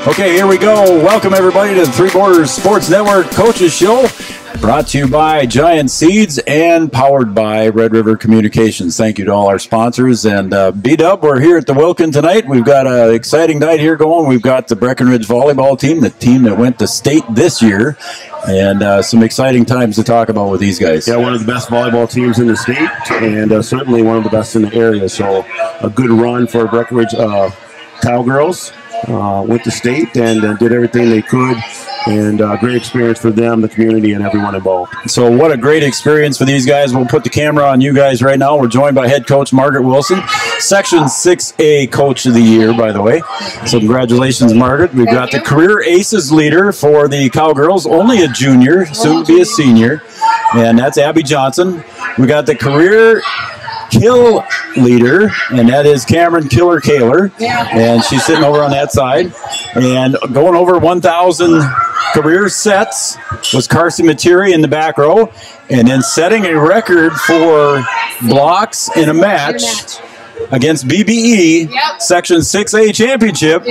Okay, here we go. Welcome, everybody, to the Three Borders Sports Network Coaches Show, brought to you by Giant Seeds and powered by Red River Communications. Thank you to all our sponsors. And B-Dub, we're here at the Wilkin tonight. We've got an exciting night here going. We've got the Breckenridge volleyball team, the team that went to state this year, and some exciting times to talk about with these guys. Yeah, one of the best volleyball teams in the state, and certainly one of the best in the area. So a good run for Breckenridge Cowgirls. Went to state and did everything they could, and great experience for them, the community, and everyone involved. So what a great experience for these guys. We'll put the camera on you guys right now. We're joined by head coach Margaret Wilson, Section 6A Coach of the Year, by the way. So congratulations, Margaret. We've got the Career Aces leader for the Cowgirls, only a junior, soon to be a senior, and that's Abby Johnson. We got the Career Kill leader, and that is Cameron Killer Kaler, and she's sitting over on that side. And going over 1,000 career sets was Carson Materi in the back row, and then setting a record for blocks in a match against BBE Section 6A Championship,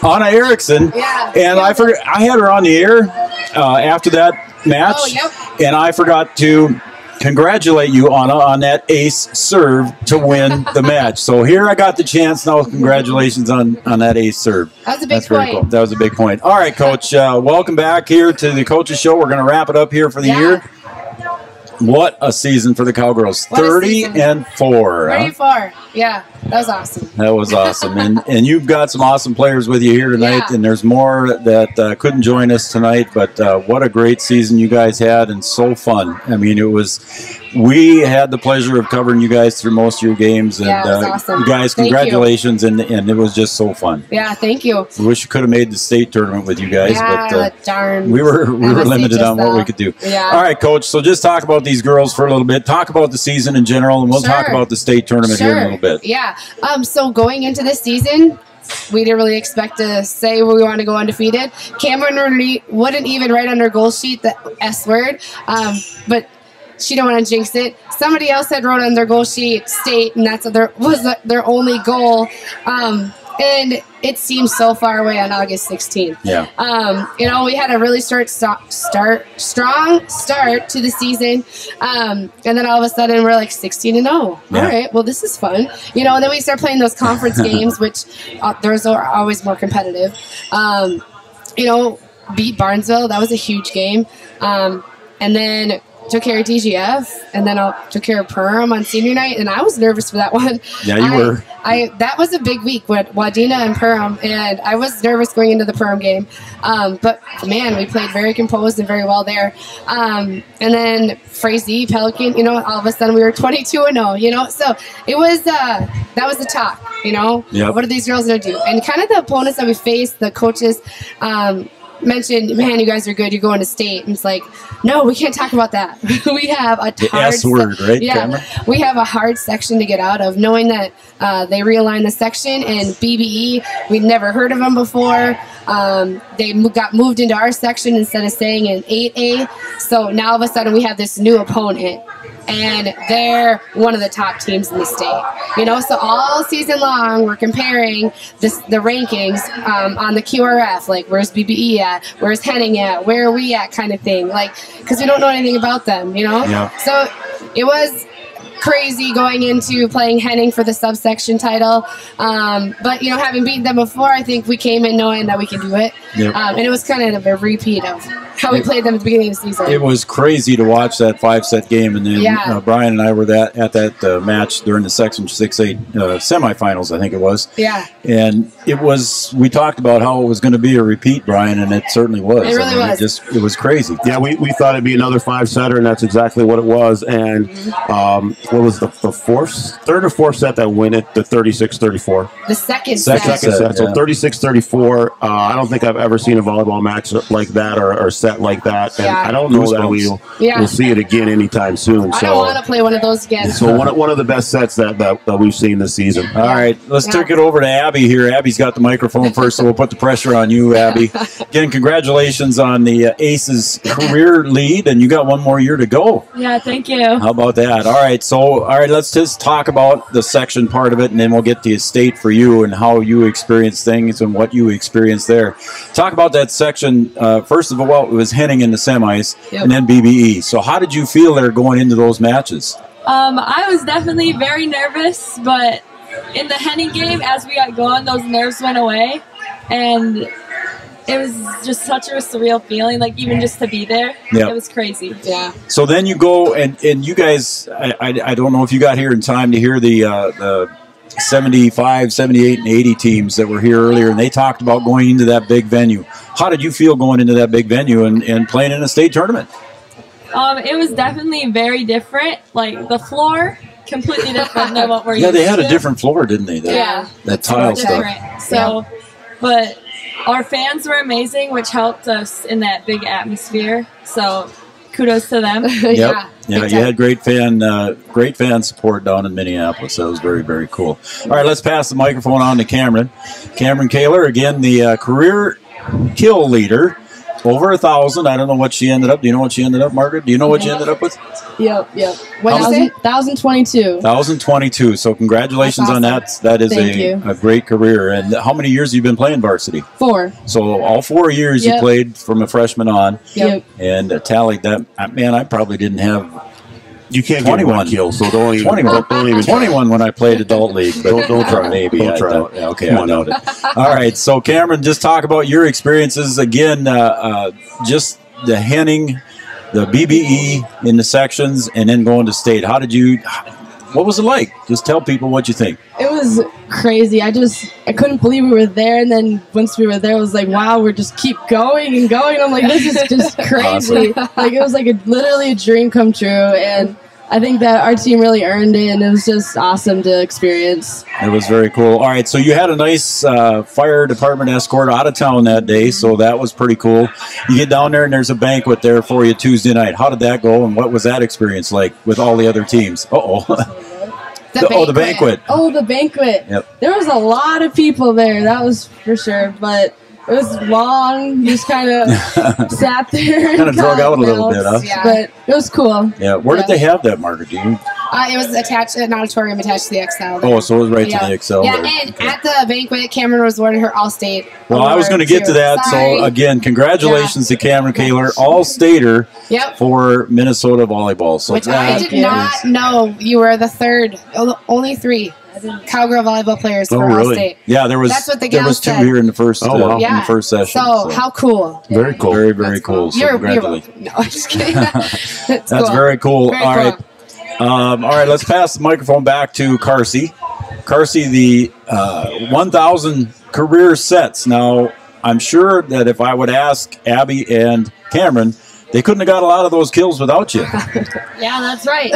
Anna Erickson. And I forgot, I had her on the air after that match, and I forgot to congratulate you, Anna, on that ace serve to win the match. So here I got the chance now. Congratulations on that ace serve. That was a big point. Cool. That was a big point. All right, Coach. Welcome back here to the Coaches Show. We're going to wrap it up here for the year. What a season for the Cowgirls. 30-4. 34. Yeah, that was awesome. That was awesome. And you've got some awesome players with you here tonight, and there's more that couldn't join us tonight, but what a great season you guys had, and so fun. I mean, we had the pleasure of covering you guys through most of your games, and it was awesome. You guys, congratulations, and it was just so fun. Yeah, thank you. We wish we could have made the state tournament with you guys, but darn. we were limited on what we could do. Yeah. All right, Coach, so just talk about these girls for a little bit. Talk about the season in general, and we'll talk about the state tournament here in a little bit. Yeah. So going into this season, we didn't really expect to say we want to go undefeated. Cameron wouldn't even write on her goal sheet the S word, but she didn't want to jinx it. Somebody else had wrote on their goal sheet state, and that's was their only goal. And it seems so far away on August 16th. Yeah. You know, we had a really strong start to the season. And then all of a sudden we're like 16-0. All right, well, this is fun. You know, and then we start playing those conference games, which those are always more competitive. You know, beat Barnesville. That was a huge game. And then took care of DGF, and then I took care of Perham on senior night, and I was nervous for that one. Yeah, you were. That was a big week with Wadena and Perham, and I was nervous going into the Perham game. But, man, we played very composed and very well there. And then Frazee, Pelican, you know, all of a sudden we were 22-0, you know. So it was that was the talk, you know. Yep. What are these girls going to do? And kind of the opponents that we faced, the coaches mentioned, man, you guys are good, you're going to state. And it's like, no, we can't talk about that. We have a hard S-word, right, Cameron? We have a hard section to get out of, knowing that they realigned the section, and BBE, we'd never heard of them before. They got moved into our section instead of staying in 8A. So now all of a sudden we have this new opponent, and they're one of the top teams in the state. You know, so all season long we're comparing the rankings on the QRF, like where's BBE at, where's Henning at, where are we at, kind of thing, like, because we don't know anything about them, you know. So it was crazy going into playing Henning for the subsection title, but you know, having beaten them before, I think we came in knowing that we could do it. And it was kind of a repeat of how we played them at the beginning of the season. It was crazy to watch that 5-set game, and then Brian and I were at that match during the Section 6A semifinals, I think it was. And it was, we talked about how it was going to be a repeat, Brian, and it certainly was. It really was. It was crazy. Yeah, we thought it'd be another 5-setter, and that's exactly what it was. And what was the third or fourth set that win it? The 36-34. The second set. So 36-34. I don't think I've ever seen a volleyball match like that or set set like that. And Yeah. I don't know that we'll see it again anytime soon. I don't want to play one of those again. So one of the best sets that we've seen this season. All right, let's take it over to Abby here. Abby's got the microphone first, so we'll put the pressure on you, Abby. Again, congratulations on the Aces career lead, and you got one more year to go. Yeah, thank you. How about that? All right, let's just talk about the section part of it, and then we'll get to state for you and how you experience things and what you experienced there. Talk about that section. First of all, it was Henning in the semis, and then BBE. So how did you feel there going into those matches? I was definitely very nervous, but in the Henning game, as we got going, those nerves went away, and it was just such a surreal feeling, like even just to be there. It was crazy. Yeah. So then you go, and you guys, I don't know if you got here in time to hear the 75, 78, and 80 teams that were here earlier, and they talked about going into that big venue. How did you feel going into that big venue and playing in a state tournament? It was definitely very different. Like the floor, completely different than what we're used to. Yeah, they had a different floor, didn't they? That tile stuff. So, but our fans were amazing, which helped us in that big atmosphere. So, kudos to them. Yeah, you had great fan support down in Minneapolis. That was very, very cool. All right, let's pass the microphone on to Cameron. Cameron Kaler, again, the career kill leader. Over 1,000. I don't know what she ended up. Do you know what she ended up, Margaret? Do you know what she ended up with? Yep. What is it? 1,022. 1,022. So congratulations on that. That is a great career. And how many years have you been playing varsity? 4. So all 4 years you played from a freshman on. Yep. And tallied that. Man, I probably didn't have. You can't 21 get kills, so don't even 21 when I played adult league, but don't try. Maybe don't try. Okay, I doubt it. All right, so Cameron, just talk about your experiences again. Just the Henning, the BBE in the sections, and then going to state. What was it like? Just tell people what you think. It was crazy. I couldn't believe we were there, and then once we were there, it was like, wow, we're just keep going and going. I'm like, this is just crazy. Awesome. Like it was like literally a dream come true, and I think that our team really earned it, and it was just awesome to experience. It was very cool. All right, so you had a nice fire department escort out of town that day, so that was pretty cool. You get down there, and there's a banquet there for you Tuesday night. How did that go, and what was that experience like with all the other teams? The banquet. Oh, the banquet. Yep. There was a lot of people there, that was for sure, but it was long. Just kind of sat there. Kind of drug out a little bit, huh? Yeah. But it was cool. Yeah. Where did they have that, Margaret? Do you? It was attached, an auditorium attached to the XL. Oh, so it was right to the XL. Yeah, and at the banquet, Cameron was awarded her All-State. Well, I was going to get to that. Sorry. So, again, congratulations to Cameron Kaler, All-Stater for Minnesota volleyball. So which I did not know you were the third, only 3 cowgirl volleyball players for All-State. Yeah, there was. That's what the there was 2 here in the first. In the first session. So how cool! Very cool. Very, very cool. So congratulations. No, I'm just kidding. That's cool. Very cool. Very all right. All right, let's pass the microphone back to Carsey. Carsey, the 1,000 career sets. Now, I'm sure that if I would ask Abby and Cameron, they couldn't have got a lot of those kills without you. Yeah, that's right.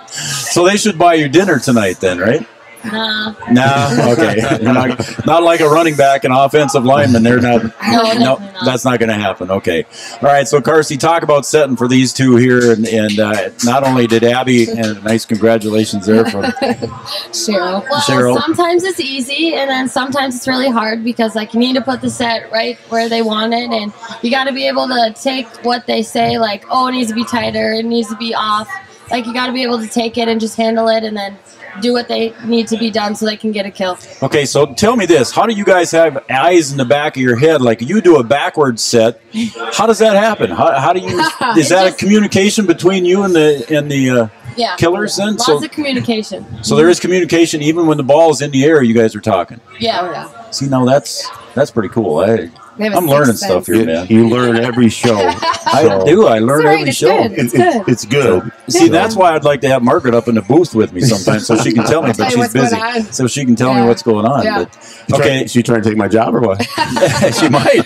So they should buy you dinner tonight then, right? Nah. Okay. Not like a running back and offensive lineman. They're not. No, that's not going to happen. Okay. All right. So, Carsey, talk about setting for these two here, and not only did Abby, and nice congratulations there from Cheryl. Well, Cheryl. Sometimes it's easy, and then sometimes it's really hard because like you need to put the set right where they want it, and you got to be able to take what they say, like, oh, it needs to be tighter, it needs to be off. Like you got to be able to take it and just handle it, and then do what they need to be done so they can get a kill. Okay, so tell me this. How do you guys have eyes in the back of your head? Like you do a backwards set. How does that happen? How do you is that a communication between you and the killers then? Lots of communication. So there is communication even when the ball is in the air, you guys are talking. Yeah. Oh, yeah. See, now that's pretty cool. I'm learning stuff here, man. You learn every show. I do. I learn every show. It's good. See, that's why I'd like to have Margaret up in the booth with me sometimes, so she can tell me. But she's busy, so she can tell me what's going on. Yeah. But, okay, she trying to take my job or what? She might.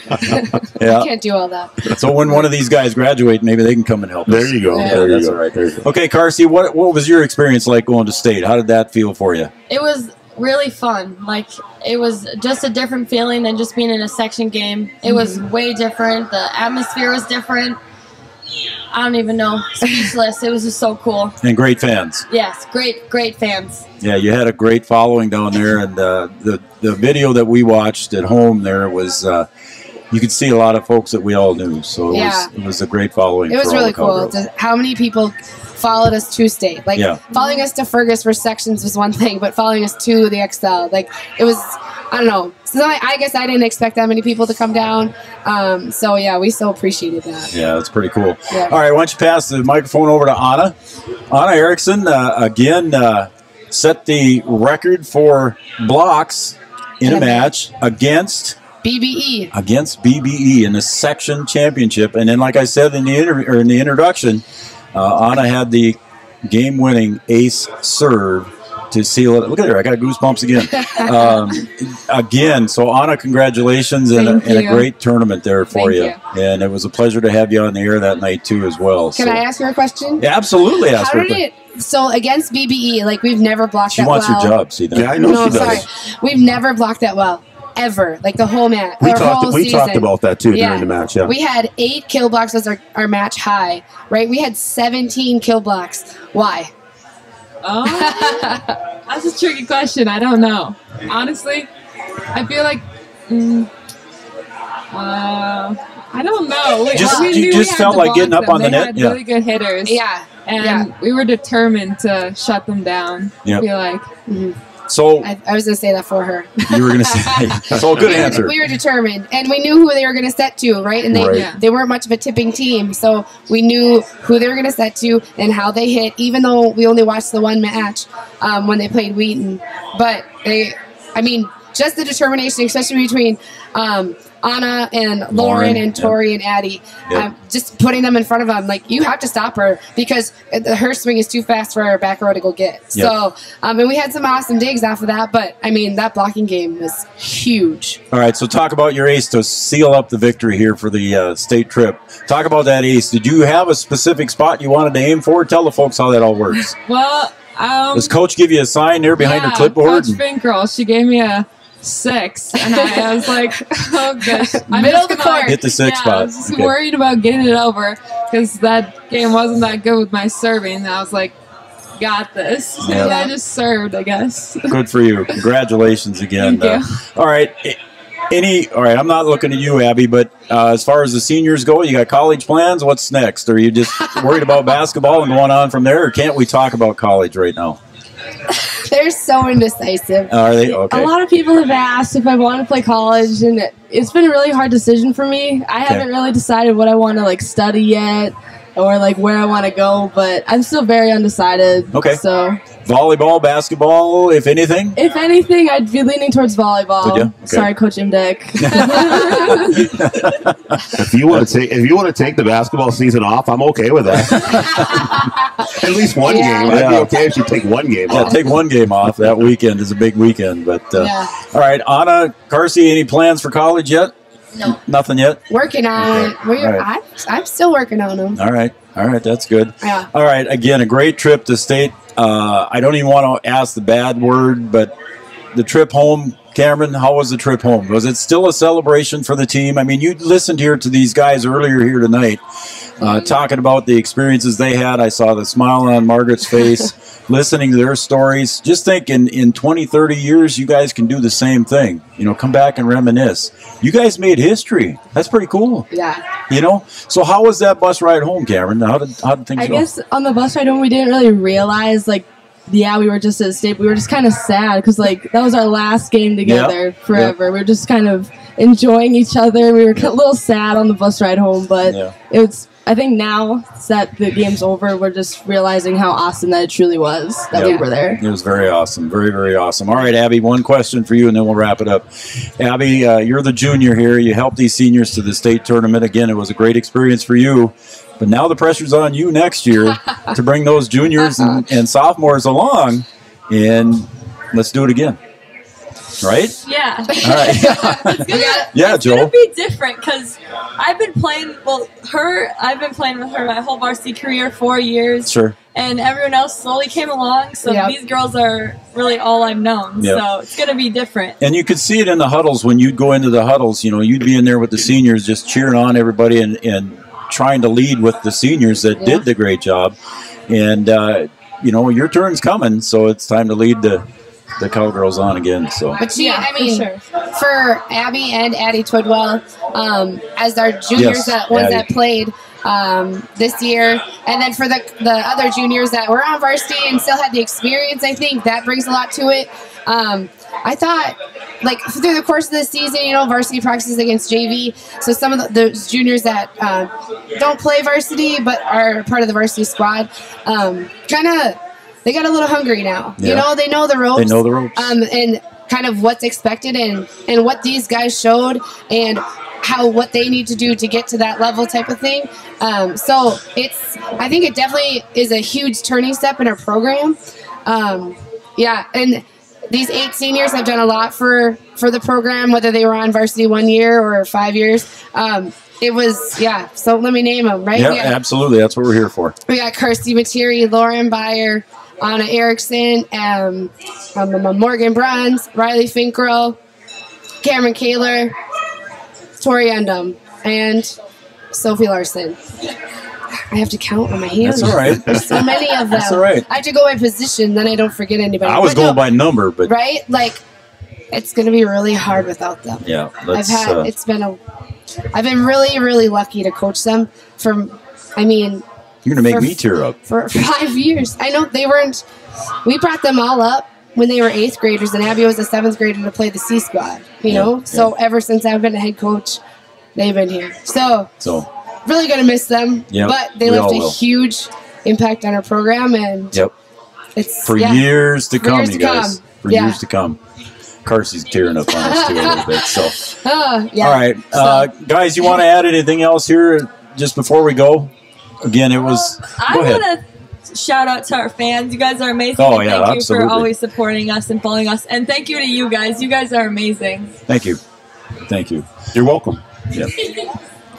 Yeah. I can't do all that. So when one of these guys graduate, maybe they can come and help us. There you go. Yeah, that's all right. Okay, Carsey, what was your experience like going to state? How did that feel for you? It was really fun. Like, it was just a different feeling than just being in a section game. It was way different. The atmosphere was different. I don't even know. Speechless. It was just so cool. And great fans. Yes, great fans. Yeah, you had a great following down there, and the video that we watched at home there was you could see a lot of folks that we all knew. So it was a great following. It was really cool. How many people followed us to state? Like following us to Fergus for sections was one thing, but following us to the XL, like it was. I don't know. So I guess I didn't expect that many people to come down. So yeah, we so appreciated that. Yeah, that's pretty cool. Yeah. All right, why don't you pass the microphone over to Anna? Anna Erickson again set the record for blocks in a match against BBE. Against BBE in the section championship, and then like I said in the introduction, Anna had the game-winning ace serve to seal it. Look at her. I got goosebumps again. So, Anna, congratulations and a great tournament there for you. And it was a pleasure to have you on the air that night, too, as well. Can I ask her a question? Yeah, absolutely. Ask her. So, against BBE, like, we've never blocked that well. She wants your job, see that? Yeah, I know she does. Sorry. We've never blocked that well. Ever. Like, the whole match. We talked about that, too, during the match, We had 8 kill blocks as our match high, right? We had 17 kill blocks. Why? Oh, that's a tricky question. I don't know. Honestly, I feel like I don't know. You just felt like getting up on the net. They had really good hitters. Yeah, and we were determined to shut them down. I feel like. So I was going to say that for her. You were going to say that's all good answer. We were determined, and we knew who they were going to set to, right? And they weren't much of a tipping team, so we knew who they were going to set to and how they hit. Even though we only watched the one match when they played Wheaton, but just the determination, especially between Anna and Lauren and Tori and Addie, just putting them in front of them, like, you have to stop her because her swing is too fast for our back row to go get. So, and we had some awesome digs off of that, but, that blocking game was huge. All right, so talk about your ace to seal up the victory here for the state trip. Talk about that ace. Did you have a specific spot you wanted to aim for? Tell the folks how that all works. Well, does Coach give you a sign there behind her clipboard? Coach Finkrell, she gave me a 6, and I was like, oh gosh, middle of the court, hit the 6 spot. I was just worried about getting it over because that game wasn't that good with my serving. I was like, got this. And I just served, I guess. Good for you. Congratulations again. Thank you. All right. All right, I'm not looking at you, Abby, but as far as the seniors go, you got college plans? What's next? Are you just worried about basketball and going on from there, or can't we talk about college right now? They're so indecisive. Are they? Okay. A lot of people have asked if I want to play college, and it's been a really hard decision for me. I haven't really decided what I want to study yet, or where I want to go, but I'm still very undecided. Okay. So volleyball, basketball, if anything? If anything, I'd be leaning towards volleyball. Would you? Okay. Sorry, Coach Imdick. If you want to take the basketball season off, I'm okay with that. At least one game. I'd be okay if you take one game off. Take one game off. That weekend is a big weekend. But all right, Anna, Carsey, any plans for college yet? No. Nothing yet? Working on it. I'm still working on them. All right, that's good. Yeah. All right, again, a great trip to state. I don't even want to ask the bad word, but the trip home, Cameron, how was the trip home? Was it still a celebration for the team? You listened here to these guys earlier here tonight talking about the experiences they had. I saw the smile on Margaret's face, listening to their stories. Just think in 20, 30 years, you guys can do the same thing. Come back and reminisce. You guys made history. That's pretty cool. Yeah. So how was that bus ride home, Cameron? How did things go? I guess on the bus ride home, we didn't really realize, we were just at state. We were just kind of sad because, that was our last game together forever. We were just kind of enjoying each other. We were a little sad on the bus ride home, but it was. I think now that the game's over, we're just realizing how awesome that it truly was that we were there. It was very awesome. Very, very awesome. All right, Abby, one question for you, and then we'll wrap it up. Abby, you're the junior here. You helped these seniors to the state tournament. Again, it was a great experience for you. But now the pressure's on you next year to bring those juniors and sophomores along, and let's do it again. right? Yeah. All right. Yeah, It's Joel. gonna be different because I've been playing. Well, I've been playing with her my whole varsity career, 4 years. Sure. And everyone else slowly came along. So Yep. these girls are really all I've known. Yep. So it's gonna be different. And you could see it in the huddles when you'd go into the huddles. You know, you'd be in there with the seniors, just cheering on everybody and trying to lead with the seniors that did the great job. And you know, your turn's coming, so it's time to lead the Cowgirls on again. So, But I for mean, sure. for Abby and Addie Twidwell, as our juniors, Yes, ones Addie. that played this year, and then for the other juniors that were on varsity and still had the experience, I think that brings a lot to it. I thought, like, through the course of the season, you know, varsity practices against JV. So some of those juniors that don't play varsity but are part of the varsity squad, they got a little hungry now. Yeah. You know, they know the ropes. They know the ropes. And kind of what's expected and what these guys showed and what they need to do to get to that level type of thing. So I think it definitely is a huge turning step in our program. And these 8 seniors have done a lot for the program, whether they were on varsity 1 year or 5 years. It was, so let me name them, right? yeah, absolutely. That's what we're here for. We got Kirsty Materi, Lauren Byer, Anna Erickson, Morgan Bruns, Riley Finkrow, Cameron Kaler, Tori Undum, and Sophie Larson. I have to count on my hands. That's all right. There's so many of them. That's all right. I have to go by position, then I don't forget anybody. I was But going by number, but right? Like, it's going to be really hard without them. yeah, I've been really, really lucky to coach them you're going to make me tear up. for 5 years. I know we brought them all up when they were 8th graders, and Abby was a 7th grader to play the C squad, you know? So ever since I've been a head coach, they've been here. So really going to miss them, but they left a huge impact on our program, and it's for years to come, years you to guys. come. For years to come. Carsey's tearing up on us too a little bit. So, all right, guys, you want to add anything else here just before we go? Again, it was. I want to shout out to our fans. You guys are amazing. Oh, and yeah, thank you absolutely. for always supporting us and following us. And thank you to you guys. You guys are amazing. Thank you. You're welcome.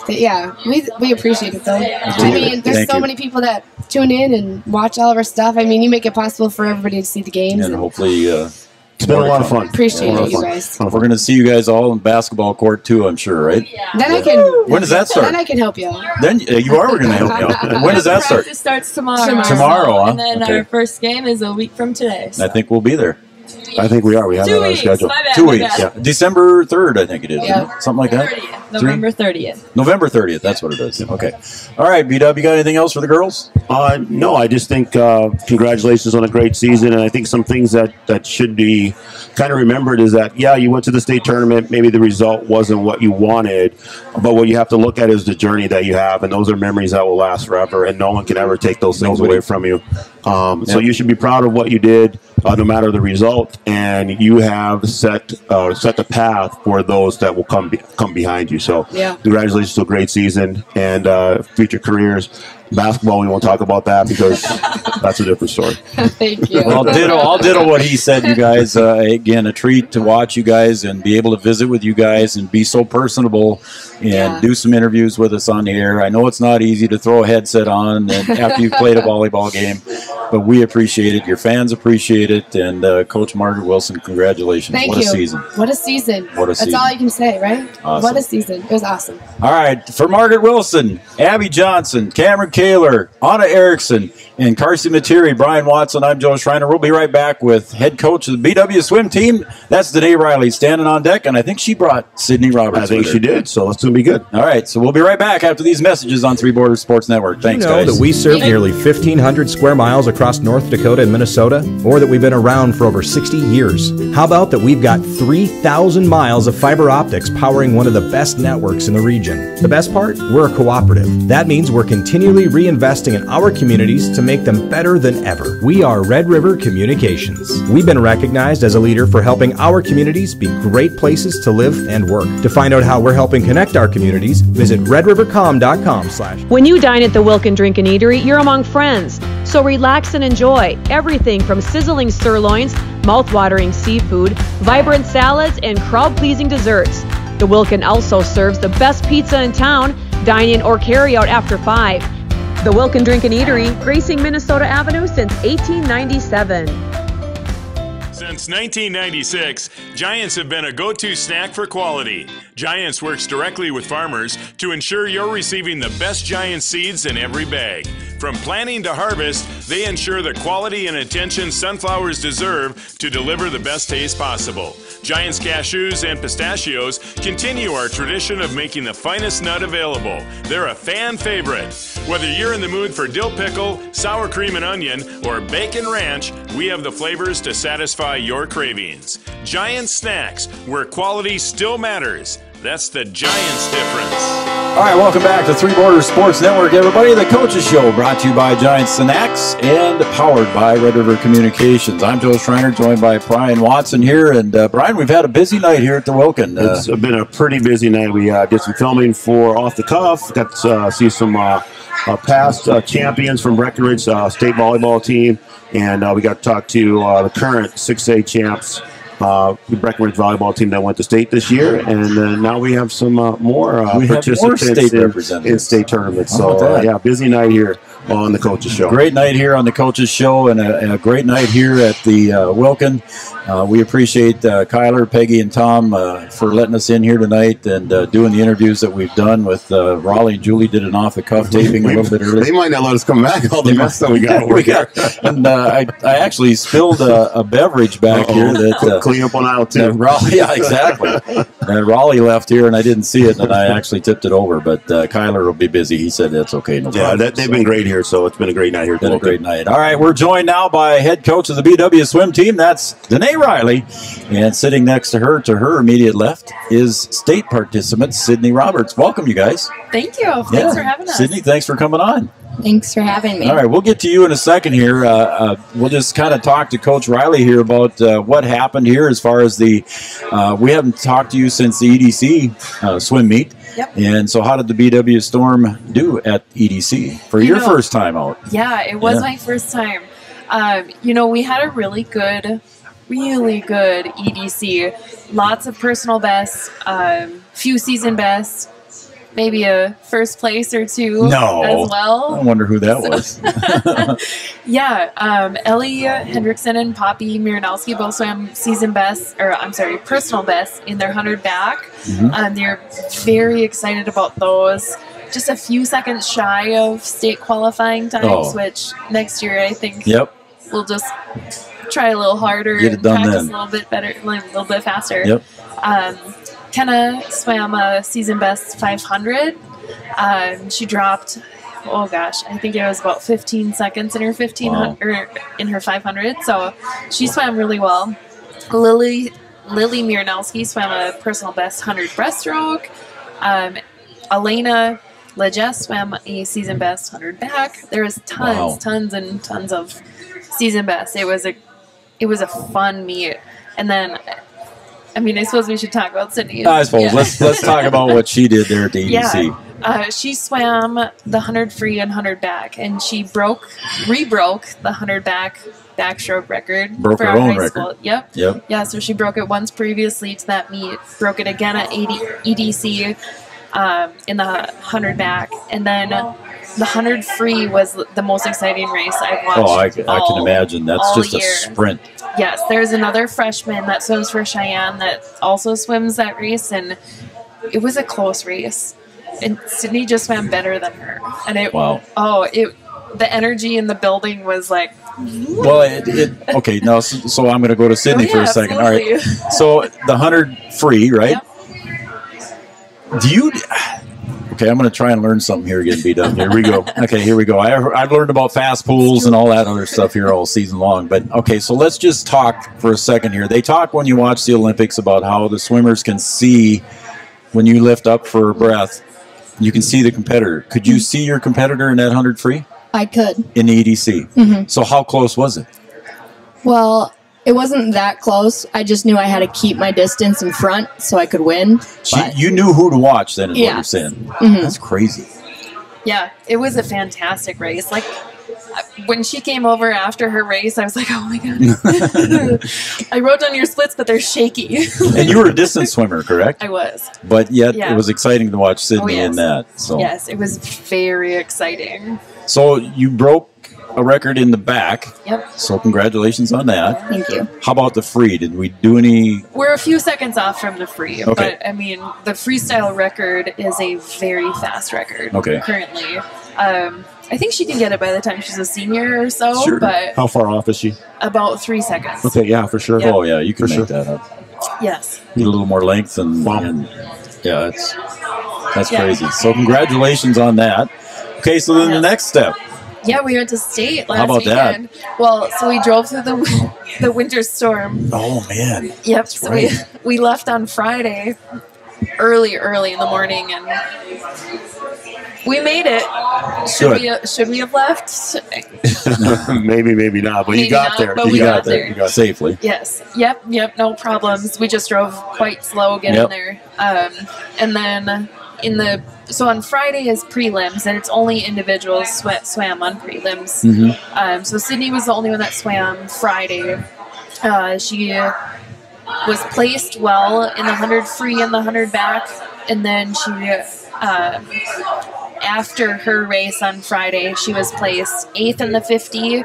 Yeah, we appreciate it, though. I mean, there's Thank so you. many people that tune in and watch all of our stuff. I mean, you make it possible for everybody to see the games. And hopefully, it's been a lot of fun. Appreciate it, you guys. We're going to see you guys all in basketball court too, I'm sure, right? Then I can. When does that start? Then I can help you. Then you are going to help me out. When does that start? Practice starts tomorrow. Tomorrow, huh? And then Okay. our first game is a week from today. So. I think we'll be there. I think we are. We have 2 that on our weeks. schedule. My bad, 2 my weeks. bad. Yeah, December 3rd, I think it is. Yeah. Isn't it? Something like that. 30th. November 30th. November 30th. That's what it is. Okay. All right, B-Dub, you got anything else for the girls? No, I just think congratulations on a great season, and I think some things that should be kind of remembered is that, you went to the state tournament, maybe the result wasn't what you wanted, but what you have to look at is the journey that you have, and those are memories that will last forever, and no one can ever take those things away from you. So you should be proud of what you did, no matter the result, and you have set the path for those that will come behind you. So congratulations to a great season and future careers. Basketball, we won't talk about that because that's a different story. Thank you. Well, I'll ditto what he said, you guys. Again, a treat to watch you guys and be able to visit with you guys and be so personable and do some interviews with us on the air. I know it's not easy to throw a headset on and after you've played a volleyball game, but we appreciate it. Your fans appreciate it. And Coach Margaret Wilson, congratulations. Thank what you. a season. What a season. What a season. That's all you can say, right? Awesome. What a season. It was awesome. All right, for Margaret Wilson, Abby Johnson, Cameron Kaler, Anna Erickson, and Kirsty Materi, Brian Watson, I'm Joe Schreiner. We'll be right back with head coach of the BW swim team. That's Danae Riley standing on deck, and I think she brought Sydney Roberts. I think with her. she did, so it's going to be good. All right, so we'll be right back after these messages on Three Borders Sports Network. Thanks, you know guys. that we serve nearly 1,500 square miles across North Dakota and Minnesota, or that we've been around for over 60 years? How about that we've got 3,000 miles of fiber optics powering one of the best networks in the region? The best part? We're a cooperative. That means we're continually reinvesting in our communities to make them better than ever. We are Red River Communications. We've been recognized as a leader for helping our communities be great places to live and work. To find out how we're helping connect our communities, visit redrivercom.com/. When you dine at the Wilkin Drink and Eatery, you're among friends. So relax and enjoy everything from sizzling sirloins, mouth-watering seafood, vibrant salads, and crowd-pleasing desserts. The Wilkin also serves the best pizza in town. Dine in or carry out after 5. The Wilkin Drink and Eatery, gracing Minnesota Avenue since 1897. Since 1996, Giants have been a go-to snack for quality. Giants works directly with farmers to ensure you're receiving the best Giant seeds in every bag. From planting to harvest, they ensure the quality and attention sunflowers deserve to deliver the best taste possible. Giants cashews and pistachios continue our tradition of making the finest nut available. They're a fan favorite. Whether you're in the mood for dill pickle, sour cream and onion, or bacon ranch, we have the flavors to satisfy your cravings. Giant Snacks, where quality still matters. That's the Giants difference. All right, welcome back to Three Borders Sports Network, everybody. The Coaches Show brought to you by Giant Snacks and powered by Red River Communications. I'm Joe Schreiner, joined by Brian Watson here. And Brian, we've had a busy night here at the Wilkin. It's been a pretty busy night. We did some filming for Off the Cuff. Got to see some past champions from Breckenridge state volleyball team. And we got to talk to the current 6A champs, the Breckenridge volleyball team that went to state this year, and now we have some more participants in state tournaments. So, yeah, busy night here on the Coaches Show. Great night here on the Coaches Show, and a great night here at the Wilkin. We appreciate Kyler, Peggy, and Tom for letting us in here tonight and doing the interviews that we've done with Raleigh and Julie. Did an off-the-cuff taping a little bit earlier. They might not let us come back. All the mess that we got over here. And I actually spilled a beverage back here that clean up on aisle 2. Raleigh, yeah, exactly. Raleigh left here, and I didn't see it, and I actually tipped it over. But Kyler will be busy. He said that's okay. No problem. Yeah, they've been great here, so it's been a great night here. Been a great night. All right, we're joined now by head coach of the BW swim team. That's Danae Riley. And sitting next to her immediate left, is state participant Sydney Roberts. Welcome, you guys. Thank you. Thanks for having us. Sydney, thanks for coming on. Thanks for having me. All right, we'll get to you in a second here. We'll just kind of talk to Coach Riley here about what happened here as far as the we haven't talked to you since the EDC swim meet. Yep. And so how did the BW Storm do at EDC for your first time out? Yeah, it was my first time. We had a really good EDC. Lots of personal bests, few season bests, maybe a first place or two as well. I wonder who that was. Ellie Hendrickson and Poppy Miranowski both swam personal bests in their 100 back. Mm-hmm. They're very excited about those. Just a few seconds shy of state qualifying times, which next year I think we'll just try a little harder and practice a little bit better, a little bit faster. Yep. Kenna swam a season best 500. She dropped, I think it was about 15 seconds in her 1500 or in her 500. So she swam really well. Lily Miranowski swam a personal best 100 breaststroke. Elena Legess swam a season best 100 back. There was tons and tons of season bests. It was a fun meet. And then, I suppose we should talk about Sydney. I suppose. Let's talk about what she did there at the EDC. She swam the 100 free and 100 back, and she re-broke the 100 backstroke record. Broke her own record. Yep. Yeah, so she broke it once previously to that meet, broke it again at EDC in the 100 back, and then the 100 free was the most exciting race I've watched. I can imagine. That's just a sprint. Yes, there's another freshman that swims for Cheyenne that also swims that race, and it was a close race. And Sydney just swam better than her. And the energy in the building was like. Well, okay. Now, so I'm going to go to Sydney for a second. Absolutely. All right. So the 100 free, right? Yep. Do you? Okay, I'm going to try and learn something here again, B-Dub. Here we go. Okay, here we go. I've learned about fast pools and all that other stuff here all season long. But, okay, so let's just talk for a second here. They talk when you watch the Olympics about how the swimmers can see when you lift up for breath, you can see the competitor. Could you see your competitor in that 100 free? I could. In the EDC? Mm-hmm. So how close was it? Well, it wasn't that close. I just knew I had to keep my distance in front so I could win. You knew who to watch then is what you're saying. Mm-hmm. That's crazy. Yeah, it was a fantastic race. Like, when she came over after her race, I was like, oh my God. I wrote down your splits, but they're shaky. And you were a distance swimmer, correct? I was. But yet it was exciting to watch Sydney in that. So. Yes, it was very exciting. So you broke a record in the back. Yep. So congratulations on that. Thank you. How about the free? Did we do any? We're a few seconds off from the free. Okay. But, I mean, the freestyle record is a very fast record currently. I think she can get it by the time she's a senior or so. Sure. But how far off is she? About 3 seconds. Okay, yeah, for sure. Oh, yeah, you can make that up. Yes. Need a little more length and yeah, that's crazy. So congratulations on that. Okay, so then the next step. Yeah, we went to state last How about weekend. Well, so we drove through the winter storm. Oh man. Yep. So we left on Friday early in the morning, and we made it. Should we have left? maybe not, but you got there. But we got there. You got safely. Yes. Yep. No problems. We just drove quite slow getting there. And then so on Friday is prelims, and it's only individuals swam on prelims. Mm-hmm. So Sydney was the only one that swam Friday. She was placed well in the 100 free and the 100 back, and then she after her race on Friday, she was placed 8th in the 50, or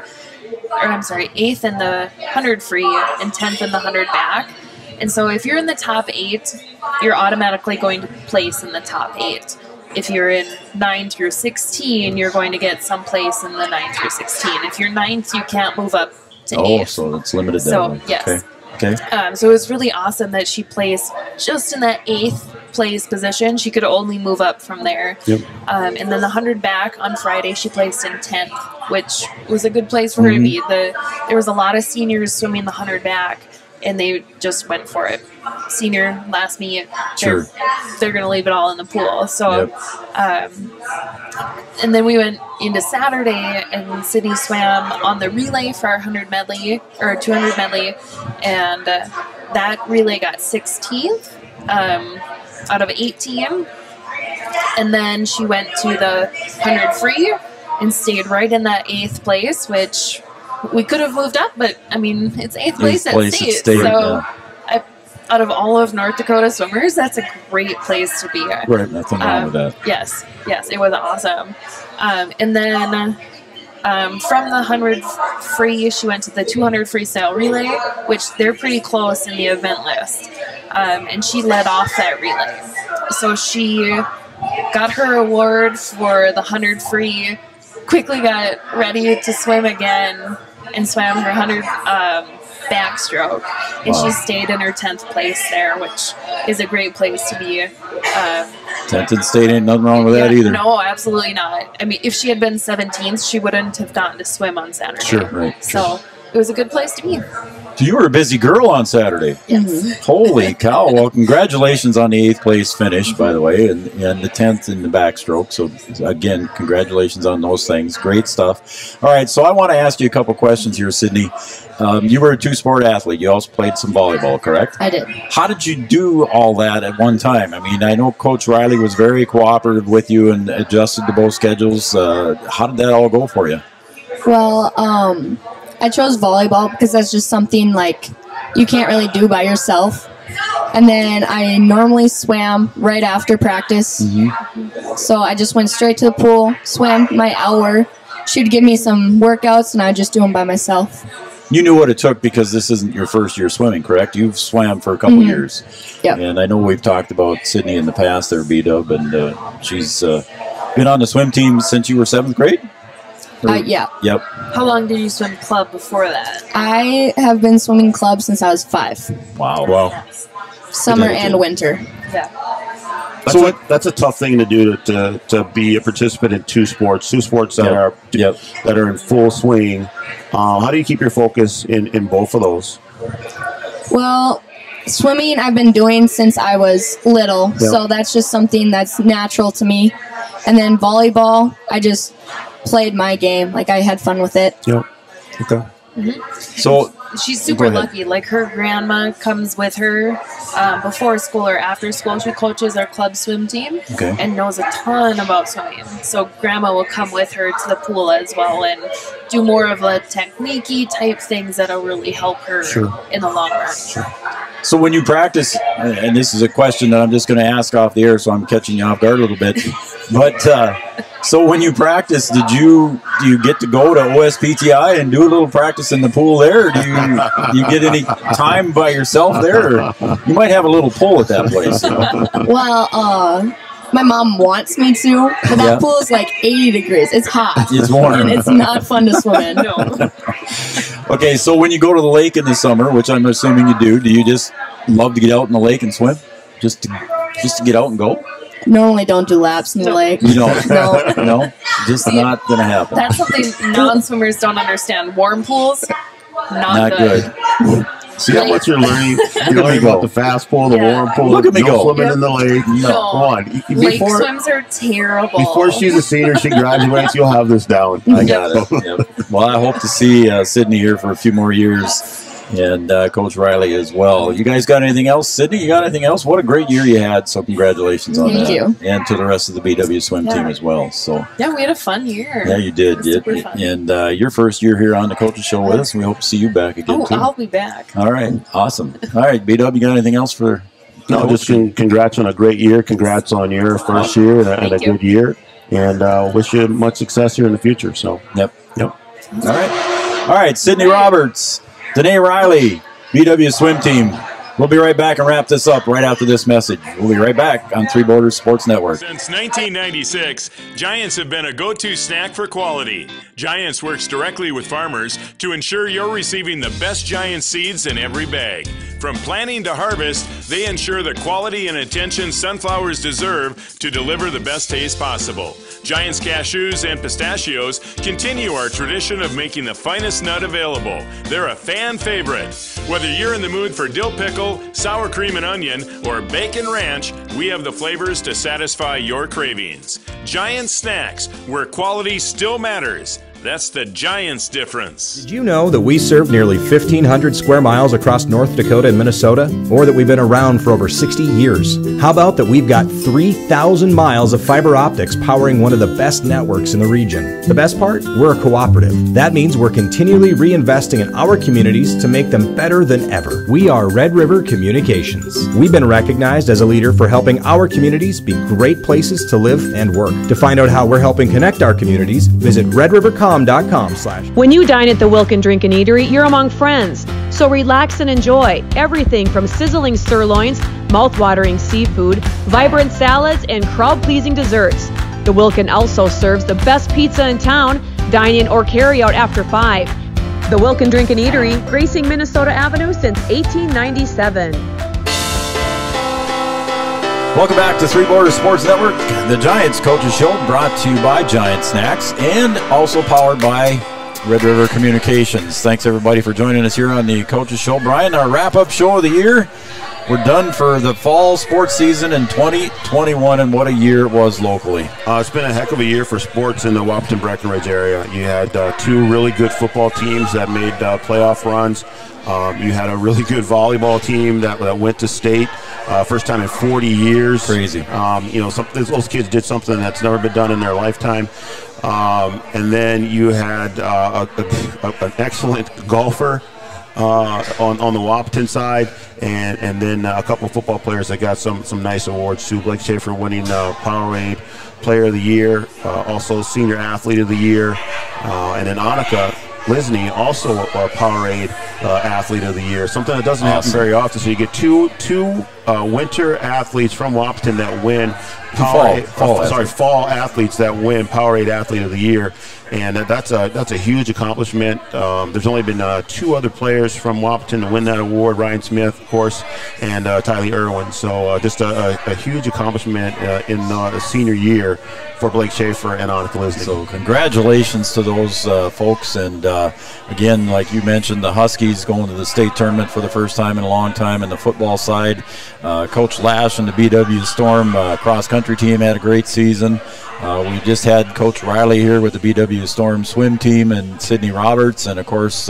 I'm sorry, 8th in the 100 free and 10th in the 100 back. And so if you're in the top 8, you're automatically going to place in the top 8. If you're in 9 through 16, you're going to get some place in the 9 through 16. If you're 9th, you can't move up to 8. Oh, so it's limited that So, way. yes. Okay. So it was really awesome that she placed just in that 8th place position. She could only move up from there. Yep. And then the 100 back on Friday, she placed in 10th, which was a good place for her to be. There was a lot of seniors swimming the 100 back, and they just went for it. Senior last meet, they're going to leave it all in the pool. So, and then we went into Saturday, and Sydney swam on the relay for our 100 medley or 200 medley, and that relay got 16th out of 18. And then she went to the 100 free and stayed right in that 8th place, which we could have moved up, but I mean, it's 8th place at state. So out of all of North Dakota swimmers, that's a great place to be. Right, nothing wrong with that. Yes, it was awesome. And then from the 100 free, she went to the 200 freestyle relay, which they're pretty close in the event list. And she led off that relay. So she got her award for the 100 free, quickly got ready to swim again, and swam her 100 backstroke, and she stayed in her 10th place there, which is a great place to be. 10th in state, ain't nothing wrong with that either. No, absolutely not. I mean, if she had been 17th, she wouldn't have gotten to swim on Saturday. Sure, right. So it was a good place to be. So you were a busy girl on Saturday. Yes. Holy cow. Well, congratulations on the 8th place finish, by the way, and the 10th in the backstroke. So, again, congratulations on those things. Great stuff. All right, so I want to ask you a couple questions here, Sydney. You were a two-sport athlete. You also played some volleyball, correct? I did. How did you do all that at one time? I mean, I know Coach Riley was very cooperative with you and adjusted to both schedules. How did that all go for you? Well, I chose volleyball because that's just something like you can't really do by yourself. And then I normally swam right after practice. So I just went straight to the pool, swam my hour. She'd give me some workouts, and I'd just do them by myself. You knew what it took because this isn't your first year swimming, correct? You've swam for a couple years. Yep. And I know we've talked about Sydney in the past there, B-Dub, and she's been on the swim team since you were 7th grade? Yeah. Yep. How long did you swim club before that? I have been swimming club since I was 5. Wow. Summer and winter. Yeah. That's a tough thing to do to be a participant in two sports that are in full swing. How do you keep your focus in both of those? Well, swimming I've been doing since I was little, so that's just something that's natural to me. And then volleyball, I just played my game. Like, I had fun with it. Yep. Okay. So she's super lucky. Like, her grandma comes with her before school or after school. She coaches our club swim team and knows a ton about swimming. So grandma will come with her to the pool as well and do more of a technique-y type things that'll really help her in the long run. So when you practice, and this is a question that I'm just going to ask off the air, so I'm catching you off guard a little bit, but so when you practice, do you get to go to OSPTI and do a little practice in the pool there? Or do you get any time by yourself there? Or you might have a little pull at that place. Well, my mom wants me to, but that pool is like 80 degrees. It's hot. It's warm. And it's not fun to swim in. No. Okay, so when you go to the lake in the summer, which I'm assuming you do you just love to get out in the lake and swim? Just to get out and go? Normally don't do laps in the lake. You don't? No? Just not going to happen. That's something non-swimmers don't understand. Warm pools, not good. See how much you're learning? You're learning about the fast pool, the warm pool. Look at me go. Swimming in the lake. No. Come on. Lake swims are terrible. Before she's a senior, she graduates, you'll have this down. I got it. Yep. Well, I hope to see Sydney here for a few more years, and Coach Riley as well. You guys got anything else? Sydney, you got anything else? What a great year you had, so congratulations on that. Thank you. And to the rest of the BW swim team as well. So yeah, we had a fun year. Yeah, you did. Super fun. And your first year here on the Coaches Show with us, and we hope to see you back again, too. I'll be back. All right. Awesome. All right, BW, you got anything else for... No, just congrats on a great year. Congrats on your first year and a good year. And wish you much success here in the future. So. Yep. All right, Sydney Roberts, Danae Riley, BW swim team. We'll be right back and wrap this up right after this message. We'll be right back on Three Borders Sports Network. Since 1996, Giants have been a go-to snack for quality. Giants works directly with farmers to ensure you're receiving the best Giant seeds in every bag. From planting to harvest, they ensure the quality and attention sunflowers deserve to deliver the best taste possible. Giants cashews and pistachios continue our tradition of making the finest nut available. They're a fan favorite. Whether you're in the mood for dill pickle, sour cream and onion, or bacon ranch, we have the flavors to satisfy your cravings. Giant Snacks, where quality still matters. That's the Giants difference. Did you know that we serve nearly 1,500 square miles across North Dakota and Minnesota? Or that we've been around for over 60 years? How about that we've got 3,000 miles of fiber optics powering one of the best networks in the region? The best part? We're a cooperative. That means we're continually reinvesting in our communities to make them better than ever. We are Red River Communications. We've been recognized as a leader for helping our communities be great places to live and work. To find out how we're helping connect our communities, visit redrivercom.com/. When you dine at the Wilkin Drink and Eatery, you're among friends. So relax and enjoy everything from sizzling sirloins, mouth-watering seafood, vibrant salads, and crowd-pleasing desserts. The Wilkin also serves the best pizza in town. Dine in or carry out after 5. The Wilkin Drink and Eatery, gracing Minnesota Avenue since 1897. Welcome back to Three Borders Sports Network, the Giants Coaches Show, brought to you by Giant Snacks and also powered by Red River Communications. Thanks, everybody, for joining us here on the Coaches Show. Brian, our wrap-up show of the year. We're done for the fall sports season in 2021, and what a year it was locally. It's been a heck of a year for sports in the Wahpeton Breckenridge area. You had two really good football teams that made playoff runs. You had a really good volleyball team that went to state. First time in 40 years. Crazy. Those kids did something that's never been done in their lifetime. And then you had an excellent golfer on the Wahpeton side, and then a couple of football players that got some nice awards too. Blake Schaefer winning Powerade Player of the Year, also Senior Athlete of the Year, and then Annika Lisney, also a Powerade Athlete of the Year, something that doesn't happen very often. So you get two winter athletes from Wahpeton that win fall athletes that win Powerade Athlete of the Year, and that's a huge accomplishment. There's only been two other players from Wahpeton to win that award: Ryan Smith, of course, and Tylee Irwin. So just a huge accomplishment in the senior year for Blake Schaefer and Annika Lisney. So congratulations to those folks, and again, like you mentioned, the Huskies going to the state tournament for the first time in a long time. In the football side, Coach Lash and the BW Storm cross-country team had a great season. We just had Coach Riley here with the BW Storm swim team and Sydney Roberts, and of course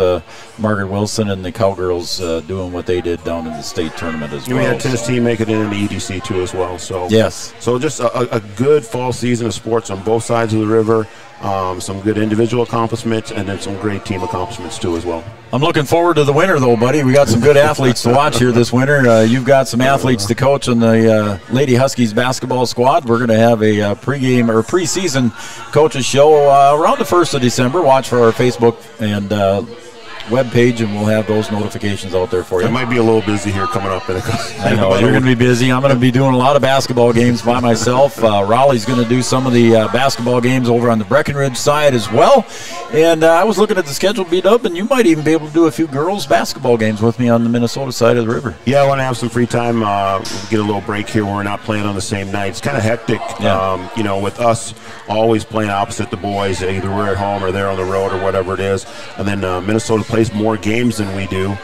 Margaret Wilson and the Cowgirls doing what they did down in the state tournament as well. We had tennis team make it in the EDC too as well. So yes, so just a good fall season of sports on both sides of the river. Some good individual accomplishments and then some great team accomplishments too as well. I'm looking forward to the winter though, buddy. We got some good athletes to watch here this winter. You've got some athletes to coach on the Lady Huskies basketball squad. We're going to have a pregame or preseason coaches show around the 1st of December. Watch for our Facebook and web page, and we'll have those notifications out there for you. It might be a little busy here coming up in a I know you're going to be busy. I'm going to be doing a lot of basketball games by myself. Raleigh's going to do some of the basketball games over on the Breckenridge side as well. And I was looking at the schedule, beat up, and you might even be able to do a few girls basketball games with me on the Minnesota side of the river. Yeah, I want to have some free time. Get a little break here where we're not playing on the same night. It's kind of hectic, with us always playing opposite the boys. Either we're at home or they're on the road or whatever it is. And then Minnesota plays more games than we do,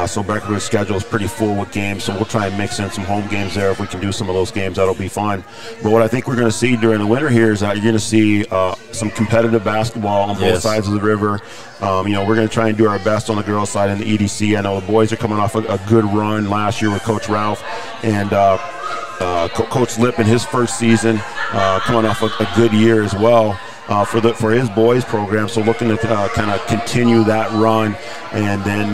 so Breckenridge's schedule is pretty full with games, so we'll try and mix in some home games there. If we can do some of those games, that'll be fun. But what I think we're going to see during the winter here is that you're going to see some competitive basketball on both sides of the river. We're going to try and do our best on the girls' side in the EDC. I know the boys are coming off a good run last year with Coach Ralph and Coach Lip in his first season, coming off a good year as well. For his boys program, so looking to kind of continue that run, and then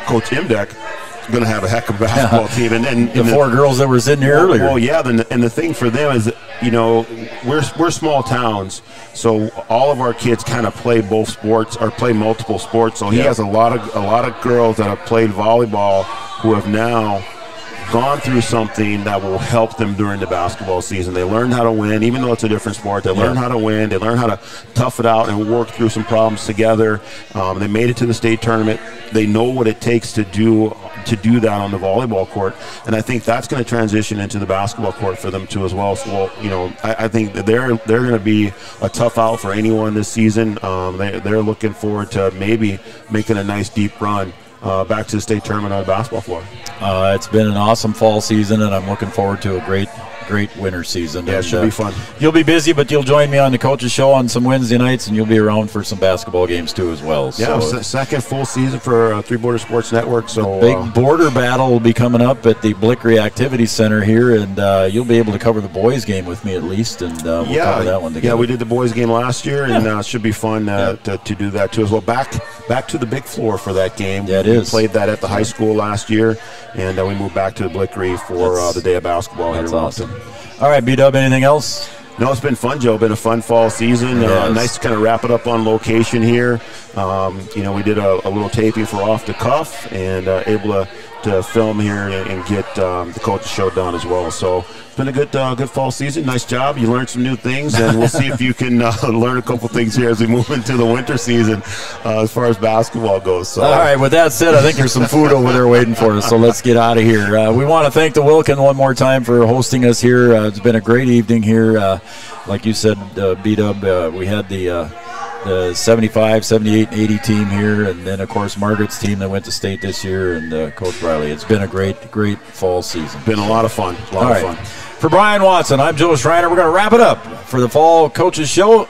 Coach Imdeck is going to have a heck of a basketball team, and the 4 girls that were sitting here earlier. Well, yeah, and the thing for them is, we're small towns, so all of our kids kind of play both sports or play multiple sports. So he has a lot of girls that have played volleyball who have now gone through something that will help them during the basketball season. They learn how to win, even though it's a different sport. They learn how to win. They learn how to tough it out and work through some problems together. They made it to the state tournament. They know what it takes to do that on the volleyball court, and I think that's going to transition into the basketball court for them too as well. So, I think that they're going to be a tough out for anyone this season. They're looking forward to maybe making a nice deep run back to the state tournament on the basketball floor. It's been an awesome fall season, and I'm looking forward to a great winter season. Yeah, it should be fun. You'll be busy, but you'll join me on the coaches show on some Wednesday nights, and you'll be around for some basketball games too as well. Yeah, so second full season for Three Border Sports Network. So big border battle will be coming up at the Bleckenridge Activity Center here, and you'll be able to cover the boys game with me at least, and we'll cover that one together. Yeah, we did the boys game last year, and it should be fun to do that too as well. Back to the big floor for that game. Yeah, it is. We played that at the high school last year, and we moved back to the Bleckenridge for the day of basketball. That's awesome. All right, B-Dub, anything else? No, it's been fun, Joe. Been a fun fall season. Nice to kind of wrap it up on location here. We did a little taping for Off the Cuff, and able to film here and get the coaches show done as well. So it's been a good fall season. Nice job. You learned some new things, and we'll see if you can learn a couple things here as we move into the winter season as far as basketball goes. So. All right, with that said, I think there's some food over there waiting for us, so let's get out of here. We want to thank the Wilkin one more time for hosting us here. It's been a great evening here. Like you said, B-Dub, we had the 75, 78, 80 team here, and then, of course, Margaret's team that went to state this year, and Coach Riley. It's been a great fall season. Been a lot of fun. A lot of fun. For Brian Watson, I'm Joe Schreiner. We're going to wrap it up for the Fall Coaches Show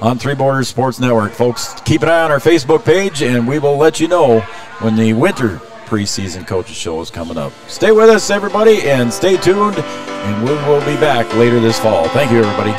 on Three Borders Sports Network. Folks, keep an eye on our Facebook page, and we will let you know when the winter preseason Coaches Show is coming up. Stay with us, everybody, and stay tuned, and we will be back later this fall. Thank you, everybody.